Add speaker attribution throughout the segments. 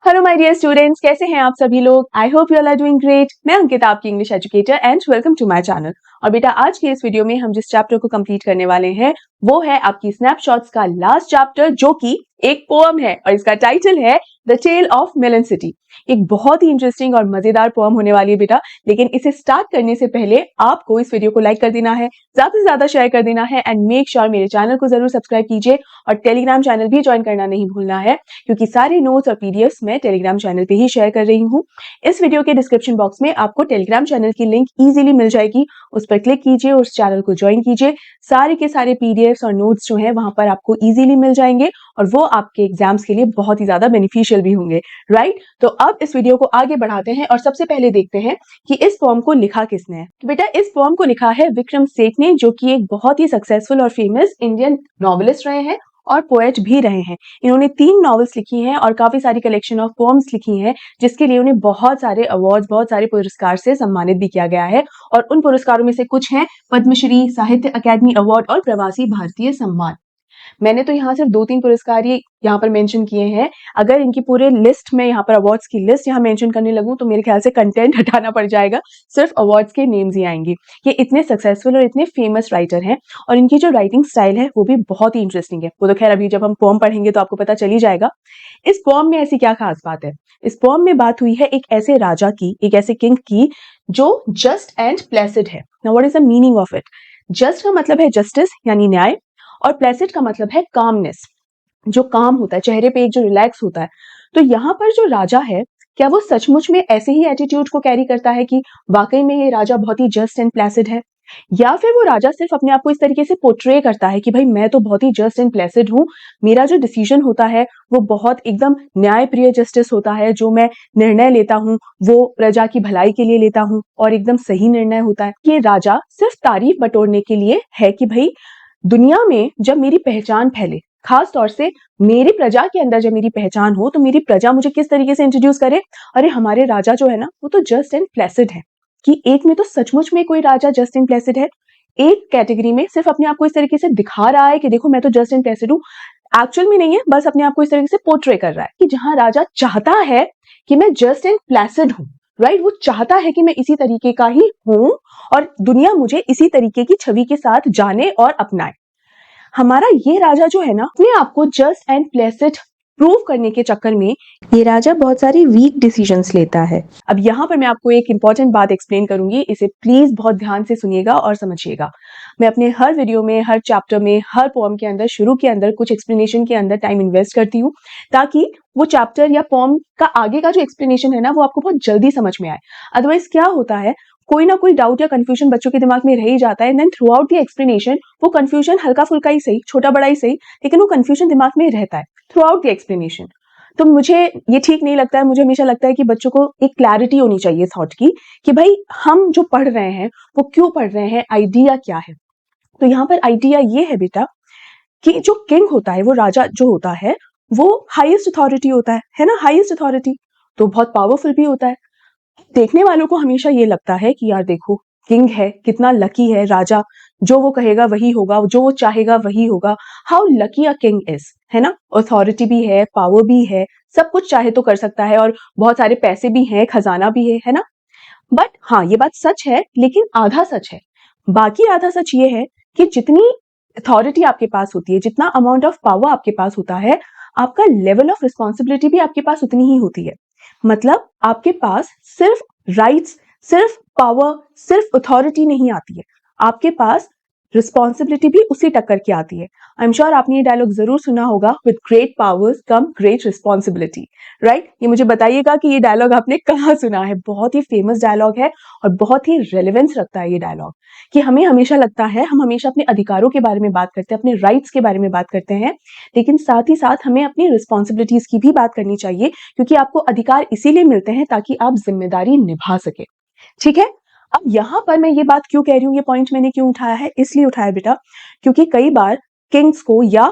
Speaker 1: Hello my dear students, कैसे हैं आप सभी लोग। I hope you all are doing great. मैं अंकिता, आपकी English educator, and welcome to my channel. और बेटा, आज की इस वीडियो में हम जिस चैप्टर को कंप्लीट करने वाले हैं वो है आपकी स्नैपशॉट्स का लास्ट चैप्टर, जो कि एक पोएम है और इसका टाइटल है the tale of melon city. एक बहुत ही इंटरेस्टिंग और मजेदार पोएम होने वाली है बेटा, लेकिन इसे स्टार्ट करने से पहले आपको इस वीडियो को लाइक कर देना है, ज्यादा से ज्यादा शेयर कर देना है, एंड मेक श्योर मेरे चैनल को जरूर सब्सक्राइब कीजिए और टेलीग्राम चैनल भी ज्वाइन करना नहीं भूलना है, क्योंकि सारे नोट्स और पीडीएफ्स मैं टेलीग्राम चैनल पे ही शेयर कर रही हूँ। इस वीडियो के डिस्क्रिप्शन बॉक्स में आपको टेलीग्राम चैनल की लिंक इजीली मिल जाएगी, उस पर क्लिक कीजिए, उस चैनल को ज्वाइन कीजिए। सारे के सारे पीडीएफ्स और नोट्स जो हैं वहां पर आपको इजीली मिल जाएंगे और वो आपके एग्जाम्स के लिए बहुत ही ज्यादा बेनिफिशियल भी होंगे, राइट। तो अब इस वीडियो को आगे बढ़ाते हैं और सबसे पहले देखते हैं कि इस पोएम को लिखा किसने है। तो बेटा, इस पोएम को लिखा है विक्रम सेठ ने, जो कि एक बहुत ही सक्सेसफुल और फेमस इंडियन नॉवेलिस्ट रहे हैं और पोएट भी रहे हैं। इन्होंने 3 नॉवेल्स लिखी हैं और काफी सारी कलेक्शन ऑफ पोएम्स लिखी हैं, जिसके लिए उन्हें बहुत सारे अवार्ड्स, बहुत सारे पुरस्कार से सम्मानित भी किया गया है। और उन पुरस्कारों में से कुछ हैं पद्मश्री, साहित्य अकादमी अवार्ड और प्रवासी भारतीय सम्मान। मैंने तो यहाँ सिर्फ 2-3 पुरस्कार ही यहाँ पर मेंशन किए हैं। अगर इनकी पूरे लिस्ट में यहाँ पर अवार्ड्स की लिस्ट यहाँ मेंशन करने लगूं तो मेरे ख्याल से कंटेंट हटाना पड़ जाएगा, सिर्फ अवार्ड्स के नेम्स ही आएंगे। ये इतने सक्सेसफुल और इतने फेमस राइटर हैं और इनकी जो राइटिंग स्टाइल है वो भी बहुत ही इंटरेस्टिंग है। वो तो खैर अभी जब हम पोएम पढ़ेंगे तो आपको पता चल ही जाएगा। इस पोएम में ऐसी क्या खास बात है। इस पोएम में बात हुई है एक ऐसे राजा की, एक ऐसे किंग की जो जस्ट एंड प्लेसिड है। Now what is the meaning of it. Just का मतलब है जस्टिस यानी न्याय, और प्लेसिड का मतलब है कामनेस, जो काम होता है, चेहरे पे एक जो रिलैक्स होता है। तो यहाँ पर जो राजा है, क्या वो सचमुच में ऐसे ही एटीट्यूड को कैरी करता है कि वाकई में ये राजा बहुत ही जस्ट एंड प्लेसिड है, या फिर वो राजा सिर्फ अपने आप को इस तरीके से पोर्ट्रे करता है कि भाई मैं तो बहुत ही जस्ट एंड प्लेसिड हूँ, मेरा जो डिसीजन होता है वो बहुत एकदम न्यायप्रिय जस्टिस होता है, जो मैं निर्णय लेता हूँ वो प्रजा की भलाई के लिए लेता हूँ और एकदम सही निर्णय होता है। ये राजा सिर्फ तारीफ बटोरने के लिए है कि भाई दुनिया में जब मेरी पहचान फैले, खास तौर से मेरी प्रजा के अंदर जब मेरी पहचान हो, तो मेरी प्रजा मुझे किस तरीके से इंट्रोड्यूस करे। अरे हमारे राजा जो है ना वो तो जस्ट एंड प्लेसिड है। कि एक में तो सचमुच में कोई राजा जस्ट एंड प्लेसिड है, एक कैटेगरी में सिर्फ अपने आप को इस तरीके से दिखा रहा है कि देखो मैं तो जस्ट एंड प्लेसिड हूँ, एक्चुअल में नहीं है, बस अपने आप को इस तरीके से पोर्ट्रे कर रहा है। कि जहां राजा चाहता है कि मैं जस्ट एंड प्लेसिड हूँ, राइट, वो चाहता है कि मैं इसी तरीके का ही हूं और दुनिया मुझे इसी तरीके की छवि के साथ जाने और अपनाए। हमारा ये राजा जो है ना, अपने आप को जस्ट एंड प्लेसिड प्रूव करने के चक्कर में ये राजा बहुत सारी वीक डिसीजंस लेता है। अब यहाँ पर मैं आपको एक इंपॉर्टेंट बात एक्सप्लेन करूंगी, इसे प्लीज बहुत ध्यान से सुनिएगा और समझिएगा। मैं अपने हर वीडियो में, हर चैप्टर में, हर पोएम के अंदर, शुरू के अंदर कुछ एक्सप्लेनेशन के अंदर टाइम इन्वेस्ट करती हूँ, ताकि वो चैप्टर या पोएम का आगे का जो एक्सप्लेनेशन है ना वो आपको बहुत जल्दी समझ में आए। अदरवाइज क्या होता है, कोई ना कोई डाउट या कंफ्यूजन बच्चों के दिमाग में रह ही जाता है, then throughout the explanation वो कंफ्यूजन हल्का फुल्का ही सही, छोटा बड़ा ही सही, लेकिन वो कंफ्यूजन दिमाग में रहता है थ्रू आउट द एक्सप्लेनेशन। तो मुझे ये ठीक नहीं लगता है। मुझे हमेशा लगता है कि बच्चों को एक क्लैरिटी होनी चाहिए थॉट की, कि भाई हम जो पढ़ रहे हैं वो क्यों पढ़ रहे हैं, आइडिया क्या है। तो यहाँ पर आइडिया ये है बेटा कि जो किंग होता है, वो राजा जो होता है, वो हाईएस्ट अथॉरिटी होता है ना, हाईएस्ट अथॉरिटी, तो बहुत पावरफुल भी होता है। देखने वालों को हमेशा ये लगता है कि यार देखो किंग है, कितना लकी है राजा, जो वो कहेगा वही होगा, जो वो चाहेगा वही होगा। How lucky a king is, है ना, अथॉरिटी भी है, पावर भी है, सब कुछ चाहे तो कर सकता है, और बहुत सारे पैसे भी हैं, खजाना भी है ना। बट हाँ, ये बात सच है, लेकिन आधा सच है। बाकी आधा सच ये है कि जितनी अथॉरिटी आपके पास होती है, जितना अमाउंट ऑफ पावर आपके पास होता है, आपका लेवल ऑफ रिस्पॉन्सिबिलिटी भी आपके पास उतनी ही होती है। मतलब आपके पास सिर्फ राइट्स, सिर्फ पावर, सिर्फ अथॉरिटी नहीं आती है, आपके पास रिस्पॉन्सिबिलिटी भी उसी टक्कर की आती है। आई एम श्योर आपने ये डायलॉग जरूर सुना होगा, with great powers come great responsibility, right. ये मुझे बताइएगा कि ये डायलॉग आपने कहाँ सुना है। बहुत ही फेमस डायलॉग है और बहुत ही रेलेवेंस रखता है ये डायलॉग, कि हमें हमेशा लगता है, हम हमेशा अपने अधिकारों के बारे में बात करते हैं, अपने राइट्स के बारे में बात करते हैं, लेकिन साथ ही साथ हमें अपनी रिस्पॉन्सिबिलिटीज की भी बात करनी चाहिए, क्योंकि आपको अधिकार इसीलिए मिलते हैं ताकि आप जिम्मेदारी निभा सके। ठीक है। अब यहाँ पर मैं ये बात क्यों कह रही हूँ, ये पॉइंट मैंने क्यों उठाया है, इसलिए उठाया बेटा क्योंकि कई बार किंग्स को या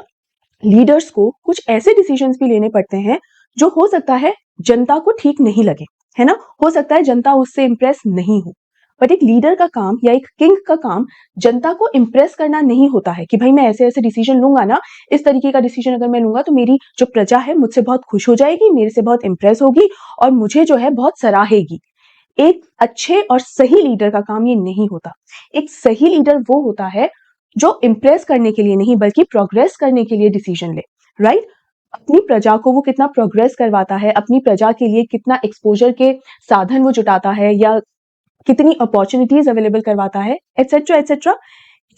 Speaker 1: लीडर्स को कुछ ऐसे डिसीजंस भी लेने पड़ते हैं जो हो सकता है जनता को ठीक नहीं लगे, है ना, हो सकता है जनता उससे इंप्रेस नहीं हो। बट एक लीडर का काम या एक किंग का काम जनता को इम्प्रेस करना नहीं होता है कि भाई मैं ऐसे ऐसे डिसीजन लूंगा ना, इस तरीके का डिसीजन अगर मैं लूंगा तो मेरी जो प्रजा है मुझसे बहुत खुश हो जाएगी, मेरे से बहुत इम्प्रेस होगी और मुझे जो है बहुत सराहेगी। एक अच्छे और सही लीडर का काम ये नहीं होता। एक सही लीडर वो होता है जो इम्प्रेस करने के लिए नहीं बल्कि प्रोग्रेस करने के लिए डिसीजन ले, राइट? अपनी प्रजा को वो कितना प्रोग्रेस करवाता है, अपनी प्रजा के लिए कितना एक्सपोजर के साधन वो जुटाता है या कितनी अपॉर्चुनिटीज अवेलेबल करवाता है, एटसेट्रा एटसेट्रा।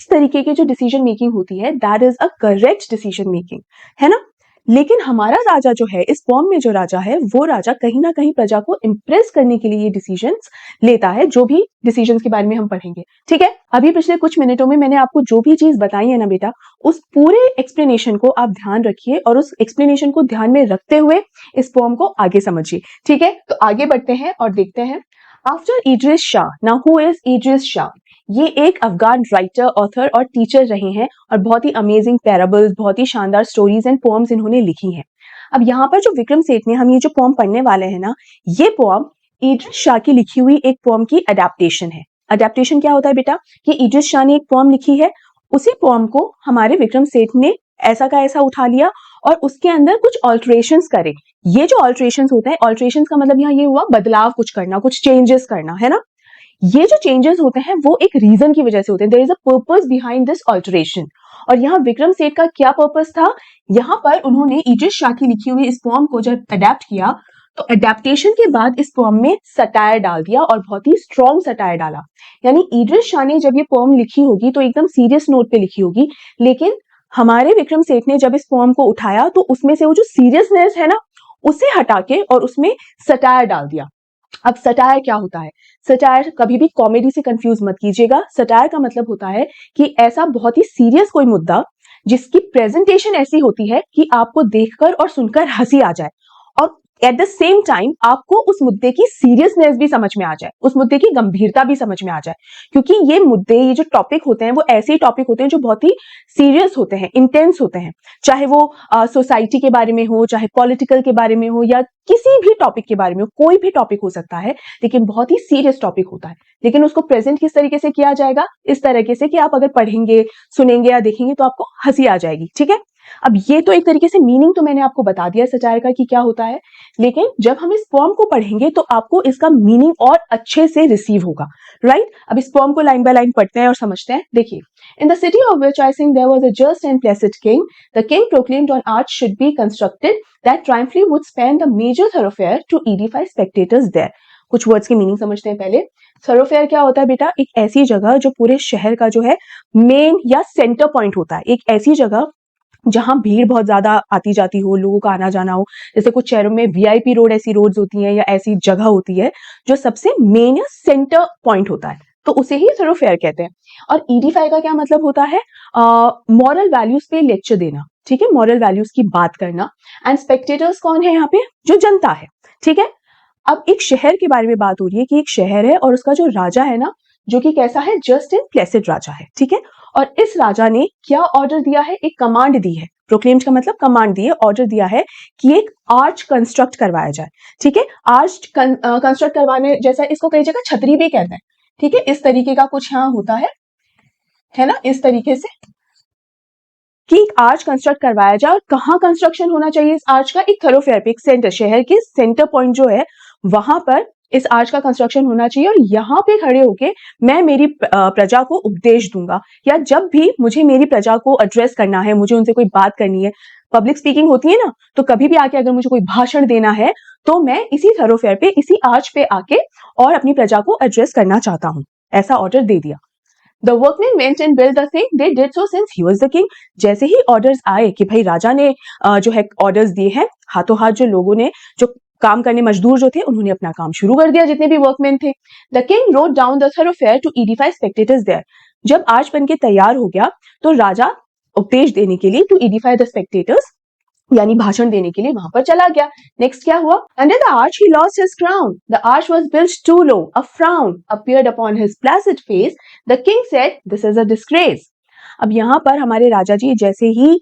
Speaker 1: इस तरीके की जो डिसीजन मेकिंग होती है that is a correct decision making, है ना? लेकिन हमारा राजा जो है, इस फॉर्म में जो राजा है, वो राजा कहीं ना कहीं प्रजा को इंप्रेस करने के लिए ये डिसीजंस लेता है, जो भी डिसीजंस के बारे में हम पढ़ेंगे। ठीक है, अभी पिछले कुछ मिनटों में मैंने आपको जो भी चीज बताई है ना बेटा, उस पूरे एक्सप्लेनेशन को आप ध्यान रखिए और उस एक्सप्लेनेशन को ध्यान में रखते हुए इस फॉर्म को आगे समझिए। ठीक है, तो आगे बढ़ते हैं और देखते हैं। After Idris Shah, now who is Idris Shah? ये एक अफगान राइटर, ऑथर और टीचर रहे हैं और बहुत ही अमेजिंग पैराबल्स, बहुत ही शानदार स्टोरीज एंड पोएम्स इन्होंने लिखी हैं। अब यहाँ पर जो विक्रम सेठ ने, हम ये जो पोएम पढ़ने वाले हैं ना, ये पोएम इद्रिस शाह की लिखी हुई एक पोएम की अडेप्टेशन है। अडेप्टेशन क्या होता है बेटा? कि इद्रिस शाह ने एक पोएम लिखी है, उसी पोएम को हमारे विक्रम सेठ ने ऐसा का ऐसा उठा लिया और उसके अंदर कुछ ऑल्ट्रेशंस करे। ये जो ऑल्ट्रेशंस होते हैं, ऑल्ट्रेशंस का मतलब यहाँ ये हुआ बदलाव कुछ करना, कुछ चेंजेस करना, है ना? ये जो चेंजेस होते हैं वो एक रीजन की वजह से होते हैं। There is a purpose behind this alteration. और यहाँ विक्रम सेठ का क्या पर्पस था? यहाँ पर उन्होंने इद्रिस शाह की लिखी हुई इस पोएम को जब अडेप्ट किया तो अडेप्टेशन के बाद इस पोएम में सटायर डाल दिया और बहुत ही स्ट्रॉन्ग सटायर डाला। यानी इद्रिस शाह ने जब ये पोएम लिखी होगी तो एकदम सीरियस नोट पे लिखी होगी, लेकिन हमारे विक्रम सेठ ने जब इस पोएम को उठाया तो उसमें से वो जो सीरियसनेस है ना, उसे हटा के और उसमें सटायर डाल दिया। अब सटायर क्या होता है? सटायर कभी भी कॉमेडी से कंफ्यूज मत कीजिएगा। सटायर का मतलब होता है कि ऐसा बहुत ही सीरियस कोई मुद्दा जिसकी प्रेजेंटेशन ऐसी होती है कि आपको देखकर और सुनकर हंसी आ जाए और एट द सेम टाइम आपको उस मुद्दे की सीरियसनेस भी समझ में आ जाए, उस मुद्दे की गंभीरता भी समझ में आ जाए। क्योंकि ये मुद्दे, ये जो टॉपिक होते हैं वो ऐसे ही टॉपिक होते हैं जो बहुत ही सीरियस होते हैं, इंटेंस होते हैं। चाहे वो सोसाइटी के बारे में हो, चाहे पॉलिटिकल के बारे में हो या किसी भी टॉपिक के बारे में हो, कोई भी टॉपिक हो सकता है, लेकिन बहुत ही सीरियस टॉपिक होता है। लेकिन उसको प्रेजेंट किस तरीके से किया जाएगा? इस तरीके से कि आप अगर पढ़ेंगे, सुनेंगे या देखेंगे तो आपको हंसी आ जाएगी। ठीक है, अब ये तो एक तरीके से मीनिंग तो मैंने आपको बता दिया सटायर का कि क्या होता है, लेकिन जब हम इस पोएम को पढ़ेंगे तो आपको इसका मीनिंग और अच्छे से रिसीव होगा, राइट? अब इस पोएम को लाइन बाय लाइन पढ़ते हैं और समझते हैं। देखिए, in the city of which I sing there was a just and placid king, the king proclaimed an arch should be constructed that triumphally would span the major thoroughfare to edify spectators there. कुछ words की meaning समझते हैं पहले। थॉरोफेयर क्या होता है बेटा? एक ऐसी जगह जो पूरे शहर का जो है मेन या सेंटर पॉइंट होता है, एक ऐसी जगह जहां भीड़ बहुत ज्यादा आती जाती हो, लोगों का आना जाना हो। जैसे कुछ शहरों में वीआईपी रोड ऐसी रोड्स होती हैं या ऐसी जगह होती है जो सबसे मेन या सेंटर पॉइंट होता है, तो उसे ही थॉरोफेयर कहते हैं। और ईडिफाई का क्या मतलब होता है? मॉरल वैल्यूज पे लेक्चर देना, ठीक है, मॉरल वैल्यूज की बात करना। एंड स्पेक्टेटर्स कौन है यहाँ पे? जो जनता है। ठीक है, अब एक शहर के बारे में बात हो रही है कि एक शहर है और उसका जो राजा है ना, जो कि कैसा है? जस्ट एंड प्लेसिड राजा है। ठीक है, और इस राजा ने क्या ऑर्डर दिया है? एक कमांड दी है। प्रोक्लेम्ड का मतलब कमांड दी है, ऑर्डर दिया है कि एक आर्च कंस्ट्रक्ट करवाया जाए। ठीक है, आर्च कंस्ट्रक्ट करवाने जैसा, इसको कई जगह छतरी भी कहते हैं। ठीक है, इस तरीके का कुछ यहाँ होता है ना, इस तरीके से कि एक आर्च कंस्ट्रक्ट करवाया जाए। और कहाँ कंस्ट्रक्शन होना चाहिए इस आर्च का? एक थॉरोफेयर पे, एक सेंटर, शहर के सेंटर पॉइंट जो है वहां पर इस आर्च का कंस्ट्रक्शन होना चाहिए। और यहाँ पे खड़े होके मैं मेरी प्रजा को उपदेश दूंगा, या जब भी मुझे मेरी प्रजा को एड्रेस करना है, मुझे उनसे कोई बात करनी है, पब्लिक स्पीकिंग होती है ना, तो कभी भी आके अगर मुझे कोई भाषण देना है तो मैं इसी थॉरोफेयर पे, इसी आर्च पे आके और अपनी प्रजा को एड्रेस करना चाहता हूं। ऐसा ऑर्डर दे दिया। The workmen went and built the thing. They did so since he was the king. जैसे ही ऑर्डर्स आए कि भाई राजा ने जो है ऑर्डर्स दिए हैं, हाथों हाथ जो लोगों ने, जो काम करने मजदूर जो थे, उन्होंने अपना काम शुरू कर दिया, जितने भी वर्कमैन थे। The king wrote down the thoroughfare to edify spectators there. जब आर्च बन के तैयार हो गया तो राजा उपदेश देने के लिए, टू edify the spectators, यानी भाषण देने के लिए वहां पर चला गया। नेक्स्ट क्या हुआ? Under the arch he lost his crown. The arch was built too low. A frown appeared upon his placid face. The king said, "This is a disgrace." अब यहाँ पर हमारे राजा जी जैसे ही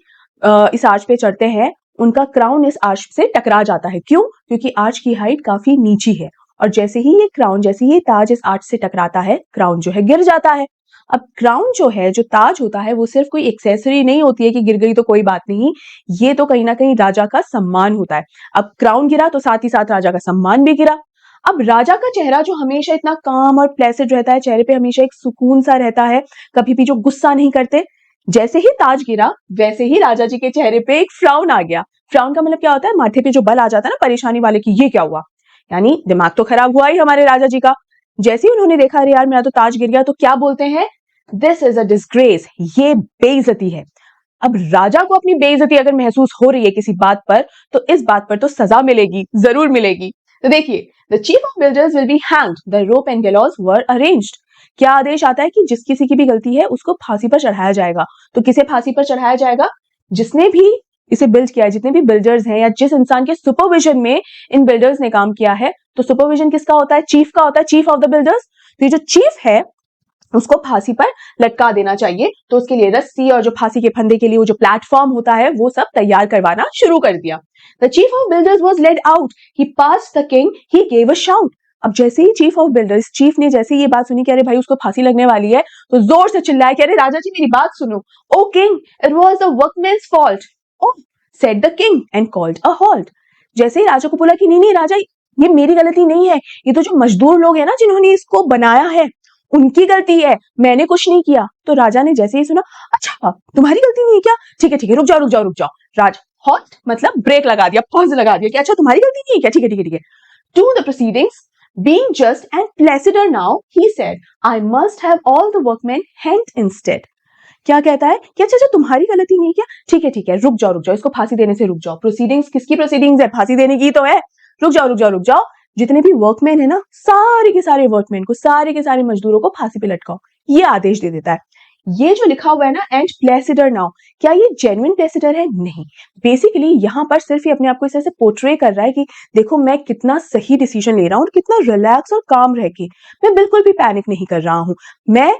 Speaker 1: इस आर्च पे चढ़ते हैं, उनका क्राउन इस आर्च से टकरा जाता है। क्यों? क्योंकि आर्च की हाइट काफी नीची है और जैसे ही ये क्राउन, जैसे ही ये ताज इस आर्च से टकराता है, क्राउन जो है गिर जाता है। अब क्राउन जो है, जो ताज होता है, वो सिर्फ कोई एक्सेसरी नहीं होती है कि गिर गई तो कोई बात नहीं, ये तो कहीं ना कहीं राजा का सम्मान होता है। अब क्राउन गिरा तो साथ ही साथ राजा का सम्मान भी गिरा। अब राजा का चेहरा जो हमेशा इतना काम और प्लेसेंट रहता है, चेहरे पे हमेशा एक सुकून सा रहता है, कभी भी जो गुस्सा नहीं करते, जैसे ही ताज गिरा वैसे ही राजा जी के चेहरे पे एक फ्राउन आ गया। फ्राउन का मतलब क्या होता है? माथे पे जो बल आ जाता है ना, परेशानी वाले की, ये क्या हुआ, यानी दिमाग तो खराब हुआ ही हमारे राजा जी का। जैसे ही उन्होंने देखा अरे यार मेरा तो ताज गिर गया, तो क्या बोलते हैं? दिस इज अ डिस्ग्रेस, ये बेइज्जती है। अब राजा को अपनी बेइज्जती अगर महसूस हो रही है किसी बात पर, तो इस बात पर तो सजा मिलेगी, जरूर मिलेगी। तो देखिए, the chief of builders will be hanged, the rope and गैलोज were arranged. क्या आदेश आता है कि जिस किसी की भी गलती है उसको फांसी पर चढ़ाया जाएगा। तो किसे फांसी पर चढ़ाया जाएगा? जिसने भी इसे बिल्ड किया है, जितने भी बिल्डर्स हैं, या जिस इंसान के सुपरविजन में इन बिल्डर्स ने काम किया है। तो सुपरविजन किसका होता है? चीफ का होता है, चीफ ऑफ द बिल्डर्स। तो ये जो चीफ है उसको फांसी पर लटका देना चाहिए। तो उसके लिए रस्सी और जो फांसी के फंदे के लिए वो जो प्लेटफॉर्म होता है, वो सब तैयार करवाना शुरू कर दिया। The chief of builders was laid out, he passed the king, he gave a shout. अब जैसे ही चीफ ऑफ बिल्डर्स, चीफ ने जैसे ये बात सुनी कि अरे भाई उसको फांसी लगने वाली है, तो जोर से चिल्लाया कि अरे राजा जी मेरी बात सुनो। O king, it was the workman's fault, oh said the king and called a halt. जैसे ही राजा को बोला कि नहीं नहीं राजा, ये मेरी गलती नहीं है, ये तो जो मजदूर लोग हैं ना जिन्होंने इसको बनाया है, उनकी गलती है, मैंने कुछ नहीं किया। तो राजा ने जैसे ही सुना, अच्छा तुम्हारी गलती नहीं है क्या? ठीक है, रुक जाओ रुक जाओ रुक जाओ। राज हॉट मतलब ब्रेक लगा दिया, पॉज लगा दिया कि अच्छा तुम्हारी गलती नहीं है क्या? ठीक है। To the proceedings being just and placider now, he said, I must have all the workmen hanged instead. क्या कहता है कि अच्छा तुम्हारी गलती नहीं है क्या? ठीक है, रुक जाओ, इसको फांसी देने से रुक जाओ। प्रोसीडिंग्स किसकी प्रोसीडिंग्स है? फांसी देने की तो है। रुक जाओ। जितने भी वर्कमैन है ना, सारे के सारे वर्कमैन को, सारे के सारे मजदूरों को फांसी पे लटकाओ, ये आदेश दे देता है। ये जो लिखा हुआ है ना, एंड प्लेसिडर नाउ, क्या ये जेन्युइन प्लेसिडर है? नहीं, बेसिकली यहाँ पर सिर्फ ये अपने आप को इस तरह से पोर्ट्रे कर रहा है कि देखो मैं कितना सही डिसीजन ले रहा हूँ और कितना रिलैक्स और काम रह के, मैं बिल्कुल भी पैनिक नहीं कर रहा हूँ। मैं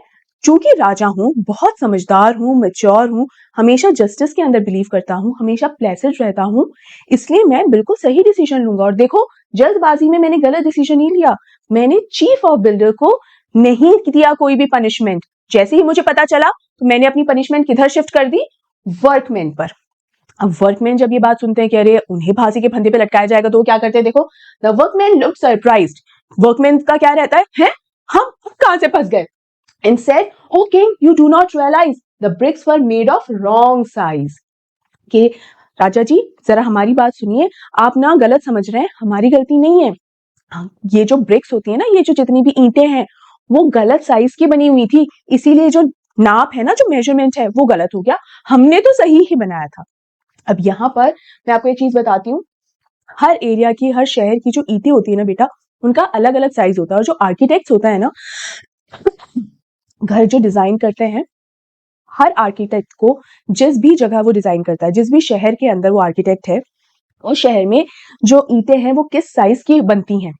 Speaker 1: चूंकि राजा हूं, बहुत समझदार हूं, मैच्योर हूं, हमेशा जस्टिस के अंदर बिलीव करता हूं, हमेशा प्लेसिड रहता हूं, इसलिए मैं बिल्कुल सही डिसीजन लूंगा। और देखो, जल्दबाजी में मैंने गलत डिसीजन नहीं लिया, मैंने चीफ ऑफ बिल्डर को नहीं दिया कोई भी पनिशमेंट। जैसे ही मुझे पता चला तो मैंने अपनी पनिशमेंट किधर शिफ्ट कर दी? वर्कमैन पर। अब वर्कमैन जब ये बात सुनते हैं कि अरे उन्हें फांसी के फंदे पे लटकाया जाएगा, तो वो क्या करते हैं? देखो, the workman looked surprised. Workman का क्या रहता है? हम कहां से फंस गए? And said, "Oh king, you do not realize the bricks were made of wrong size." कि राजा जी जरा हमारी बात सुनिए, आप ना गलत समझ रहे हैं, हमारी गलती नहीं है। ये जो ब्रिक्स होती है ना, ये जो जितनी भी ईंटें हैं, वो गलत साइज की बनी हुई थी, इसीलिए जो नाप है ना, जो मेजरमेंट है, वो गलत हो गया, हमने तो सही ही बनाया था। अब यहाँ पर मैं आपको एक चीज बताती हूँ, हर एरिया की, हर शहर की जो ईंटें होती है ना बेटा, उनका अलग अलग साइज होता है। और जो आर्किटेक्ट होता है ना, घर जो डिजाइन करते हैं, हर आर्किटेक्ट को जिस भी जगह वो डिजाइन करता है, जिस भी शहर के अंदर वो आर्किटेक्ट है, उस शहर में जो ईंटें हैं वो किस साइज की बनती हैं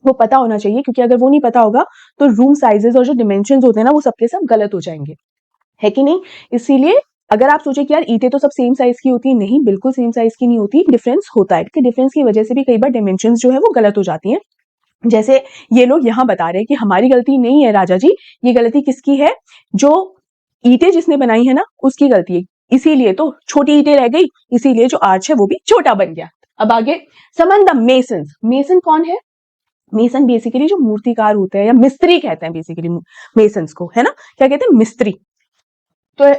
Speaker 1: वो पता होना चाहिए। क्योंकि अगर वो नहीं पता होगा तो रूम साइजेस और जो डिमेंशंस होते हैं ना, वो सबके सब गलत हो जाएंगे, है कि नहीं? इसीलिए अगर आप सोचे कि यार ईंटें तो सब सेम साइज की होती है, नहीं, बिल्कुल सेम साइज की नहीं होती, डिफरेंस होता है। डिफरेंस की वजह से भी कई बार डिमेंशंस जो है वो गलत हो जाती हैं। जैसे ये लोग यहाँ बता रहे हैं कि हमारी गलती नहीं है राजा जी, ये गलती किसकी है? जो ईंटें जिसने बनाई है ना, उसकी गलती है, इसीलिए तो छोटी ईंटें रह गई, इसीलिए जो आर्च है वो भी छोटा बन गया। अब आगे, समन द मेसन्स। मेसन कौन है? मेसन बेसिकली जो मूर्तिकार होते हैं, या मिस्त्री कहते हैं बेसिकली मेसन्स को, है ना? क्या कहते हैं? मिस्त्री। तो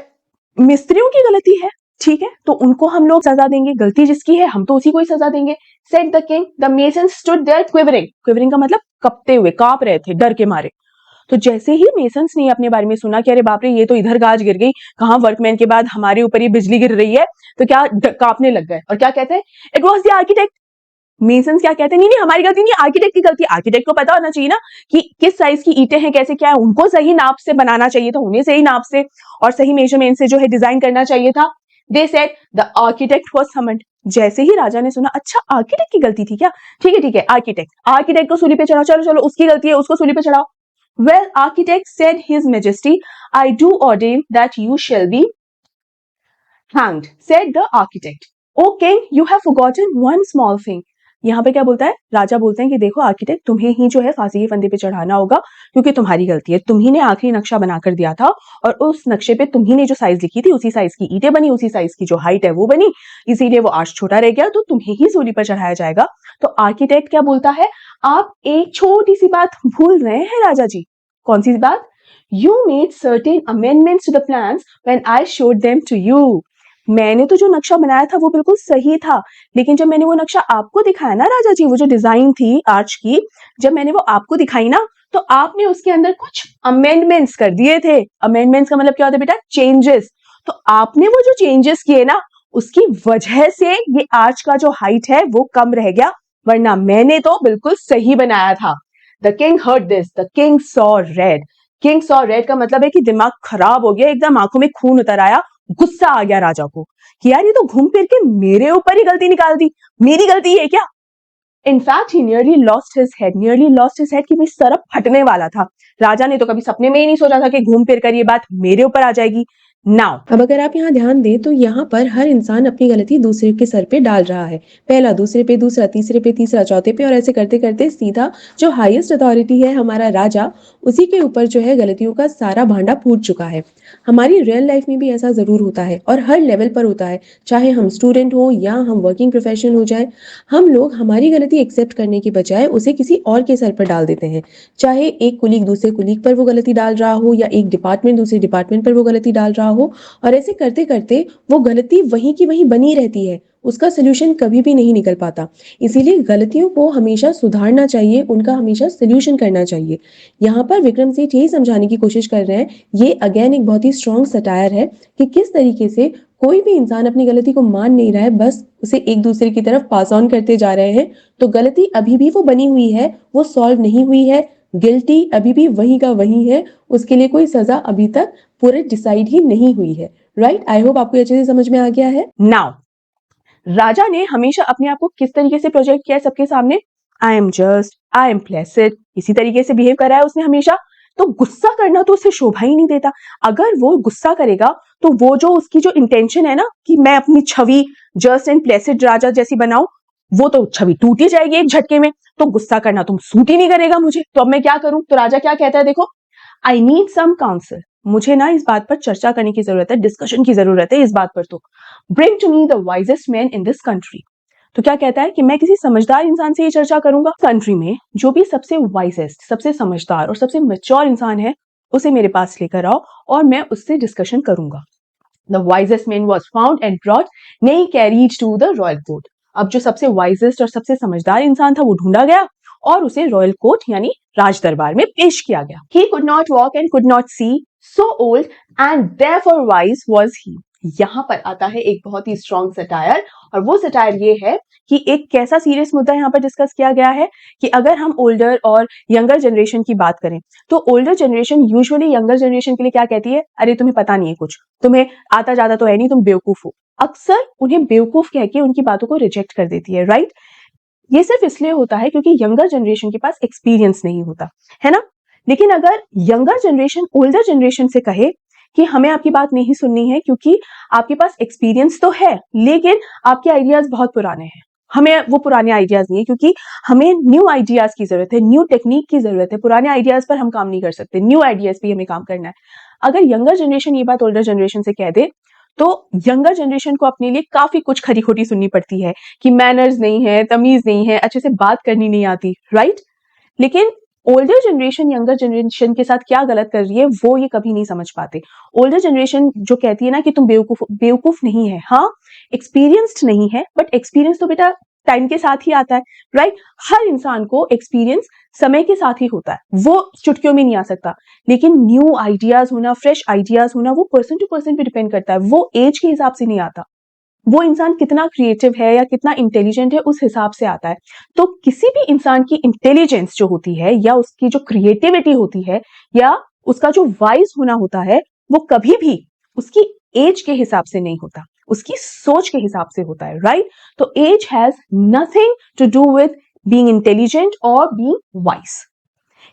Speaker 1: मिस्त्रियों की गलती है, ठीक है, तो उनको हम लोग सजा देंगे, गलती जिसकी है हम तो उसी को ही सजा देंगे। Said the king, the masons stood there quivering. Quivering का मतलब कपते हुए, कांप रहे थे डर के मारे। तो जैसे ही मेसन्स ने अपने बारे में सुना कि अरे बाप रे, ये तो इधर गाज गिर गई, कहां वर्कमैन के बाद हमारे ऊपर ये बिजली गिर रही है, तो क्या कांपने लग गए। और क्या कहते हैं? It was the architect. Masons क्या कहते हैं? नहीं हमारी गलती नहीं, आर्किटेक्ट की गलती। आर्किटेक्ट को पता होना चाहिए ना कि किस साइज की ईंटें हैं, कैसे क्या है, उनको सही नाप से बनाना चाहिए था, उन्हें सही नाप से और सही मेजरमेंट से जो है डिजाइन करना चाहिए था। They said the architect was summoned. जैसे ही राजा ने सुना, अच्छा आर्किटेक्ट की गलती थी क्या? ठीक है, आर्किटेक्ट को सूली पे चढ़ाओ, चलो उसकी गलती है, उसको सूली पे चढ़ाओ। Well, architect said his majesty, I do ordained that you shall be hanged, said the architect. O king, you have forgotten one small thing. यहाँ पे क्या बोलता है, राजा बोलते हैं कि देखो आर्किटेक्ट, तुम्हें ही जो है फांसी के फंदे पे चढ़ाना होगा, क्योंकि तुम्हारी गलती है, तुम्ही ने आखिरी नक्शा बनाकर दिया था और उस नक्शे पे तुम्ही ने जो साइज लिखी थी उसी साइज की ईंटें बनी, उसी साइज की जो हाइट है वो बनी, इसीलिए वो आर्च छोटा रह गया, तो तुम्हें ही सूली पर चढ़ाया जाएगा। तो आर्किटेक्ट क्या बोलता है, आप एक छोटी सी बात भूल रहे हैं राजा जी। कौन सी बात? You made certain amendments to the plans when I showed them to you. मैंने तो जो नक्शा बनाया था वो बिल्कुल सही था, लेकिन जब मैंने वो नक्शा आपको दिखाया ना राजा जी, वो जो डिजाइन थी आर्च की, जब मैंने वो आपको दिखाई ना, तो आपने उसके अंदर कुछ अमेंडमेंट्स कर दिए थे। अमेंडमेंट्स का मतलब क्या होता है बेटा? चेंजेस। तो आपने वो जो चेंजेस किए ना, उसकी वजह से ये आर्च का जो हाइट है वो कम रह गया, वरना मैंने तो बिल्कुल सही बनाया था। The king heard this, the king saw red. King saw red का मतलब है कि दिमाग खराब हो गया, एकदम आंखों में खून उतर आया, गुस्सा आ गया राजा को कि यार ये तो घूम फिर के मेरे ऊपर ही गलती निकाल दी, मेरी गलती है क्या? In fact he nearly lost his head कि भाई सर अब फटने वाला था। राजा ने तो कभी सपने में ही नहीं सोचा था कि घूम फिर कर ये बात मेरे ऊपर आ जाएगी। नाउ
Speaker 2: अब अगर आप यहाँ ध्यान दें तो यहाँ पर हर इंसान अपनी गलती दूसरे के सर पे डाल रहा है। पहला दूसरे पे, दूसरा तीसरे पे, तीसरा चौथे पे, और ऐसे करते करते सीधा जो हाईएस्ट अथॉरिटी है हमारा राजा, उसी के ऊपर जो है गलतियों का सारा भांडा फूट चुका है। हमारी रियल लाइफ में भी ऐसा जरूर होता है और हर लेवल पर होता है, चाहे हम स्टूडेंट हो या हम वर्किंग प्रोफेशनल हो जाए। हम लोग हमारी गलती एक्सेप्ट करने की बजाय उसे किसी और के सर पर डाल देते हैं। चाहे एक कुलीग दूसरे कुलीग पर वो गलती डाल रहा हो या एक डिपार्टमेंट दूसरे डिपार्टमेंट पर वो गलती डाल रहा हो, और ऐसे करते करते वो गलती वहीं की वहीं बनी रहती है, उसका सोल्यूशन कभी भी नहीं निकल पाता। इसीलिए गलतियों को हमेशा सुधारना चाहिए, उनका हमेशा सोल्यूशन करना चाहिए। यहाँ पर विक्रम सेठ यही समझाने की कोशिश कर रहे हैं, ये अगेन एक बहुत ही स्ट्रॉन्ग सटायर है कि किस तरीके से कोई भी इंसान अपनी गलती को मान नहीं रहा है, बस उसे एक दूसरे की तरफ पास ऑन करते जा रहे हैं। तो गलती अभी भी वो बनी हुई है, वो सॉल्व नहीं हुई है, गिल्टी अभी भी वही का वही है, उसके लिए कोई सजा अभी तक पूरे डिसाइड ही नहीं हुई है। राइट, आई होप आपको अच्छे से समझ में आ गया है।
Speaker 1: नाउ राजा ने हमेशा अपने आप को किस तरीके से प्रोजेक्ट किया है सबके सामने? I am just, I am Placid, इसी तरीके से बिहेव करा है उसने हमेशा। तो गुस्सा करना तो उसे शोभा ही नहीं देता। अगर वो गुस्सा करेगा तो वो जो उसकी जो इंटेंशन है ना कि मैं अपनी छवि जस्ट एंड प्लेसिड राजा जैसी बनाऊं, वो तो छवि टूट ही जाएगी एक झटके में। तो गुस्सा करना तुम सूट ही नहीं करेगा मुझे, तो अब मैं क्या करूं? तो राजा क्या कहता है, देखो, आई नीड सम काउंसिल, मुझे ना इस बात पर चर्चा करने की जरूरत है, डिस्कशन की जरूरत है इस बात पर। तो bring to me the wisest man in this country. तो क्या कहता है कि मैं किसी समझदार इंसान से ये चर्चा करूंगा। कंट्री में जो भी सबसे वाइजेस्ट, सबसे समझदार और सबसे मैच्योर इंसान है, उसे मेरे पास लेकर आओ और मैं उससे डिस्कशन करूंगा। The wisest man was found and brought, नहीं carried to the royal court. अब जो सबसे वाइजेस्ट और सबसे समझदार इंसान था वो ढूंढा गया और उसे रॉयल कोर्ट यानी राज दरबार में पेश किया गया। He could not walk and could not see, so old and therefore wise was he. यहाँ पर आता है एक बहुत ही स्ट्रॉन्ग सटायर, और वो सटायर ये है कि एक कैसा सीरियस मुद्दा यहाँ पर डिस्कस किया गया है कि अगर हम ओल्डर और यंगर जनरेशन की बात करें तो older generation usually younger generation के लिए क्या कहती है? अरे तुम्हें पता नहीं है कुछ, तुम्हें आता जाता तो है नहीं, तुम बेवकूफ हो। अक्सर उन्हें बेवकूफ कह के उनकी बातों को रिजेक्ट कर देती है, राइट? ये सिर्फ इसलिए होता है क्योंकि यंगर जनरेशन के पास एक्सपीरियंस नहीं होता है ना। लेकिन अगर यंगर जनरेशन ओल्डर जनरेशन से कहे कि हमें आपकी बात नहीं सुननी है क्योंकि आपके पास एक्सपीरियंस तो है लेकिन आपके आइडियाज बहुत पुराने हैं, हमें वो पुराने आइडियाज नहीं है क्योंकि हमें न्यू आइडियाज की जरूरत है, न्यू टेक्निक की जरूरत है, पुराने आइडियाज पर हम काम नहीं कर सकते, न्यू आइडियाज पे हमें काम करना है। अगर यंगर जनरेशन ये बात ओल्डर जनरेशन से कह दे तो यंगर जनरेशन को अपने लिए काफी कुछ खरी खोटी सुननी पड़ती है कि मैनर्स नहीं है, तमीज नहीं है, अच्छे से बात करनी नहीं आती, राइट? लेकिन ओल्डर जनरेशन यंगर जनरेशन के साथ क्या गलत कर रही है वो ये कभी नहीं समझ पाते। ओल्डर जनरेशन जो कहती है ना कि तुम बेवकूफ नहीं है, हाँ एक्सपीरियंस्ड नहीं है, बट एक्सपीरियंस तो बेटा टाइम के साथ ही आता है, राइट? हर इंसान को एक्सपीरियंस समय के साथ ही होता है, वो चुटकियों में नहीं आ सकता। लेकिन न्यू आइडियाज होना, फ्रेश आइडियाज होना, वो पर्सन टू पर्सन पे डिपेंड करता है, वो एज के हिसाब से नहीं आता। वो इंसान कितना क्रिएटिव है या कितना इंटेलिजेंट है उस हिसाब से आता है। तो किसी भी इंसान की इंटेलिजेंस जो होती है या उसकी जो क्रिएटिविटी होती है या उसका जो वाइज होना होता है वो कभी भी उसकी एज के हिसाब से नहीं होता, उसकी सोच के हिसाब से होता है, राइट? तो age has nothing to do with being intelligent और बीइंग वाइज।